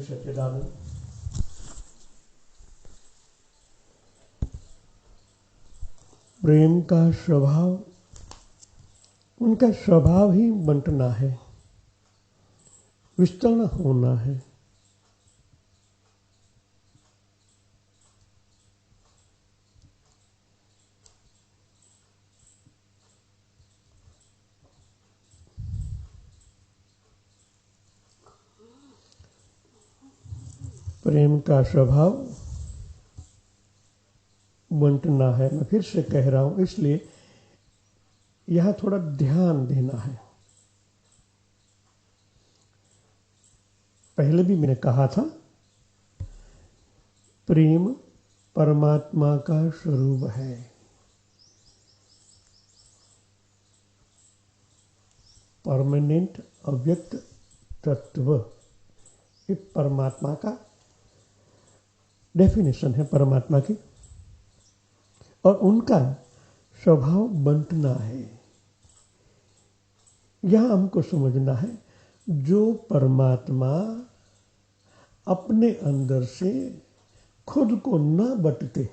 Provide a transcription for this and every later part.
सच्चिदानंद। प्रेम का स्वभाव, उनका स्वभाव ही बंटना है, विस्तर्ण होना है। प्रेम का स्वभाव बंटना है। मैं फिर से कह रहा हूं, इसलिए यहां थोड़ा ध्यान देना है। पहले भी मैंने कहा था, प्रेम परमात्मा का स्वरूप है। परमानेंट अव्यक्त तत्व, ये परमात्मा का डेफिनेशन है परमात्मा की, और उनका स्वभाव बंटना है। यहां हमको समझना है, जो परमात्मा अपने अंदर से खुद को न बंटते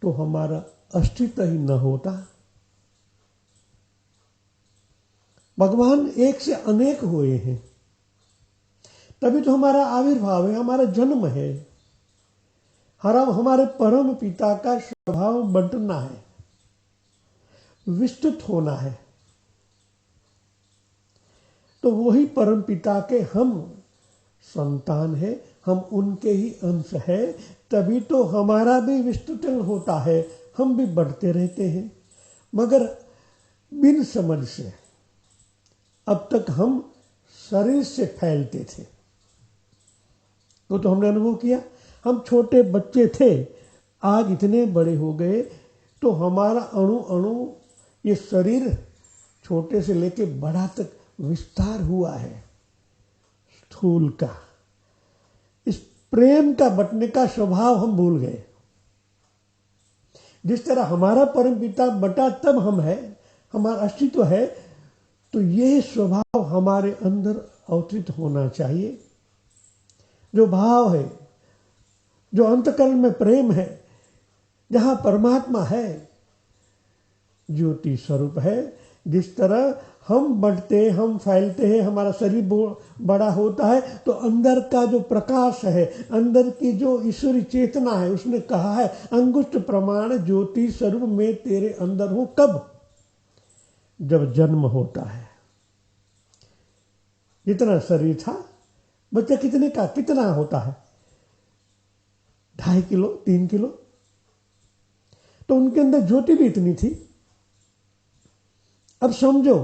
तो हमारा अस्तित्व ही न होता। भगवान एक से अनेक हुए हैं, तभी तो हमारा आविर्भाव है, हमारा जन्म है। हमारे परम पिता का स्वभाव बंटना है, विस्तृत होना है। तो वही परम पिता के हम संतान है, हम उनके ही अंश है, तभी तो हमारा भी विस्तृत होता है, हम भी बढ़ते रहते हैं। मगर बिन समझ से अब तक हम शरीर से फैलते थे। वो तो हमने अनुभव किया, हम छोटे बच्चे थे, आज इतने बड़े हो गए, तो हमारा अणु अणु ये शरीर छोटे से लेके बड़ा तक विस्तार हुआ है स्थूल का। इस प्रेम का बंटने का स्वभाव हम भूल गए। जिस तरह हमारा परम पिता बटा तब हम है, हमारा अस्तित्व है, तो यह स्वभाव हमारे अंदर अवतरित होना चाहिए। जो भाव है, जो अंतकरण में प्रेम है, जहां परमात्मा है, ज्योति स्वरूप है। जिस तरह हम बढ़ते, हम फैलते हैं, हमारा शरीर बड़ा होता है, तो अंदर का जो प्रकाश है, अंदर की जो ईश्वरी चेतना है, उसने कहा है अंगुष्ठ प्रमाण ज्योति स्वरूप में तेरे अंदर हूं। कब? जब जन्म होता है। जितना शरीर था, बच्चा कितना होता है? 2.5 किलो 3 किलो, तो उनके अंदर ज्योति भी इतनी थी। अब समझो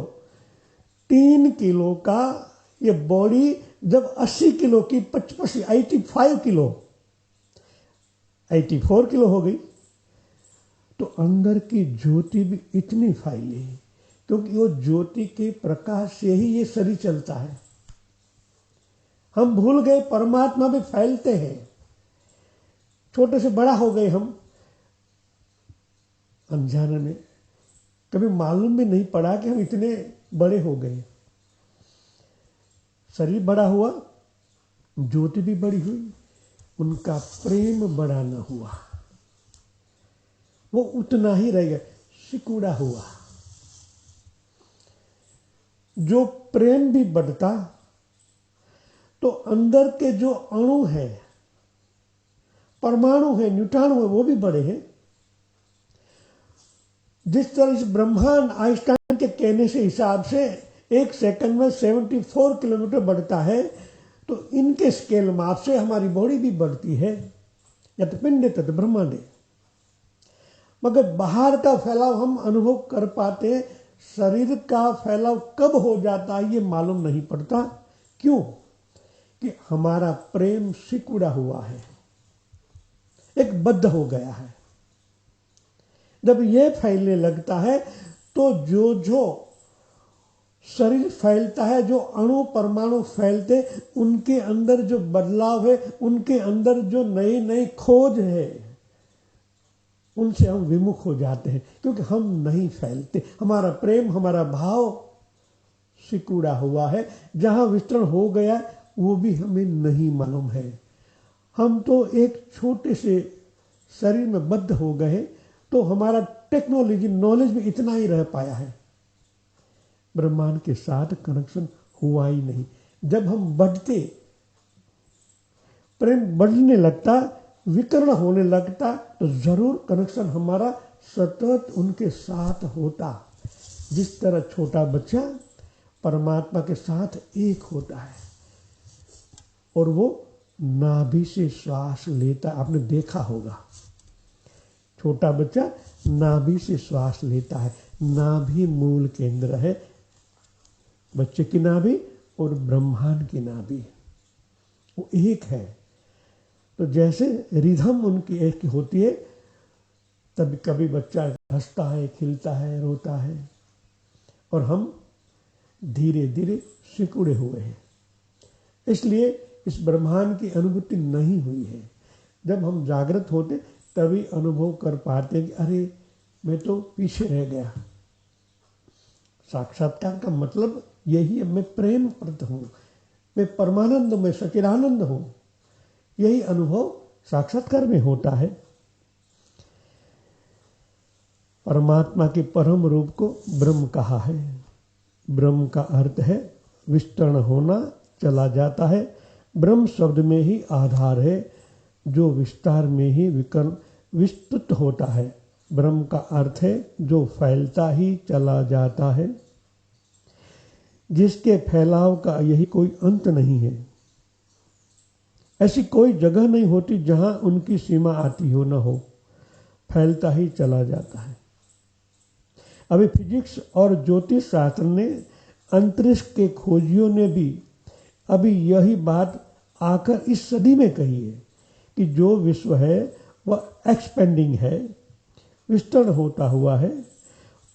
3 किलो का ये बॉडी जब 80 किलो की 85 किलो 84 किलो हो गई, तो अंदर की ज्योति भी इतनी फैली, क्योंकि वो ज्योति के प्रकाश से ही ये शरीर चलता है। हम भूल गए परमात्मा भी फैलते हैं, छोटे से बड़ा हो गए हम अनजाने में, कभी मालूम भी नहीं पड़ा कि हम इतने बड़े हो गए। शरीर बड़ा हुआ, ज्योति भी बड़ी हुई, उनका प्रेम बड़ा न हुआ, वो उतना ही रह गया, सिकुड़ा हुआ। जो प्रेम भी बढ़ता, तो अंदर के जो अणु है, परमाणु है, न्यूट्रॉन है, वो भी बड़े हैं। जिस तरह इस ब्रह्मांड आइंस्टाइन के कहने से हिसाब से 1 सेकंड में 74 किलोमीटर बढ़ता है, तो इनके स्केल माप से हमारी बॉडी भी बढ़ती है। यत पिंड तत ब्रह्मांड। मगर बाहर का फैलाव हम अनुभव कर पाते, शरीर का फैलाव कब हो जाता है ये मालूम नहीं पड़ता। क्यों? कि हमारा प्रेम सिकुड़ा हुआ है, एक बद्ध हो गया है। जब ये फैलने लगता है, तो जो शरीर फैलता है, जो अणु परमाणु फैलते, उनके अंदर जो बदलाव है, उनके अंदर जो नई नई खोज है, उनसे हम विमुख हो जाते हैं, क्योंकि हम नहीं फैलते। हमारा प्रेम, हमारा भाव सिकुड़ा हुआ है। जहां विस्तरण हो गया, वो भी हमें नहीं मालूम है। हम तो एक छोटे से शरीर में बद्ध हो गए, तो हमारा टेक्नोलॉजी नॉलेज में इतना ही रह पाया है, ब्रह्मांड के साथ कनेक्शन हुआ ही नहीं। जब हम बढ़ते, प्रेम बढ़ने लगता, विकर्ण होने लगता, तो जरूर कनेक्शन हमारा सतत उनके साथ होता। जिस तरह छोटा बच्चा परमात्मा के साथ एक होता है और वो नाभि से श्वास लेता, आपने देखा होगा छोटा बच्चा नाभि से श्वास लेता है। नाभि मूल केंद्र है बच्चे की नाभि और ब्रह्मांड की नाभि, वो एक है। तो जैसे रिधम उनकी एक होती है, तभी कभी बच्चा हंसता है, खिलता है, रोता है, और हम धीरे धीरे सिकुड़े हुए हैं। इसलिए इस ब्रह्मांड की अनुभूति नहीं हुई है। जब हम जागृत होते तभी अनुभव कर पाते कि अरे मैं तो पीछे रह गया। साक्षात्कार का मतलब यही है, मैं प्रेम प्रत हूँ, मैं परमानंद, मैं सचिदानंद हूँ। यही अनुभव साक्षात्कार में होता है। परमात्मा के परम रूप को ब्रह्म कहा है। ब्रह्म का अर्थ है विस्तर्ण होना, चला जाता है। ब्रह्म शब्द में ही आधार है, जो विस्तार में ही विस्तृत होता है। ब्रह्म का अर्थ है जो फैलता ही चला जाता है, जिसके फैलाव का यही कोई अंत नहीं है। ऐसी कोई जगह नहीं होती जहां उनकी सीमा आती हो न हो, फैलता ही चला जाता है। अभी फिजिक्स और ज्योतिष शास्त्र ने, अंतरिक्ष के खोजियों ने भी अभी यही बात आकर इस सदी में कही है कि जो विश्व है वह एक्सपेंडिंग है, विस्तृत होता हुआ है।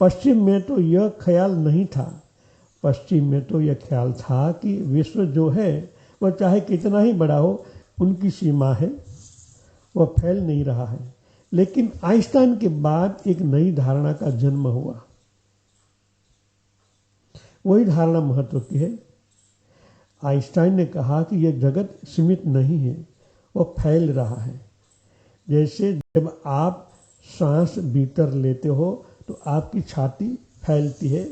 पश्चिम में तो यह ख्याल नहीं था, पश्चिम में तो यह ख्याल था कि विश्व जो है वह चाहे कितना ही बड़ा हो, उनकी सीमा है, वह फैल नहीं रहा है। लेकिन आइंस्टाइन के बाद एक नई धारणा का जन्म हुआ। वही धारणा महत्व की है। आइंस्टाइन ने कहा कि यह जगत सीमित नहीं है, वह फैल रहा है। जैसे जब आप सांस भीतर लेते हो तो आपकी छाती फैलती है,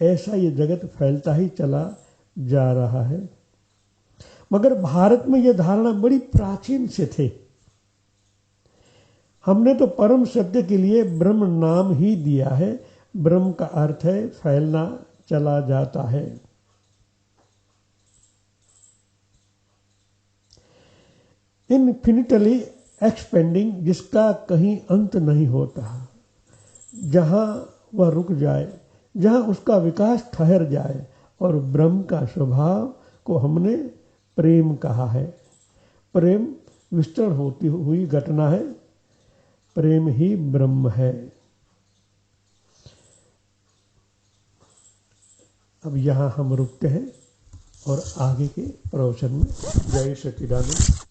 ऐसा ये जगत फैलता ही चला जा रहा है। मगर भारत में यह धारणा बड़ी प्राचीन से थे। हमने तो परम सत्य के लिए ब्रह्म नाम ही दिया है। ब्रह्म का अर्थ है फैलना, चला जाता है। इन्फिनिटली एक्सपेंडिंग, जिसका कहीं अंत नहीं होता, जहां वह रुक जाए, जहां उसका विकास ठहर जाए। और ब्रह्म का स्वभाव को हमने प्रेम कहा है। प्रेम विस्तृत होती हुई घटना है, प्रेम ही ब्रह्म है। अब यहाँ हम रुकते हैं और आगे के प्रवचन में जय सच्चिदानंद।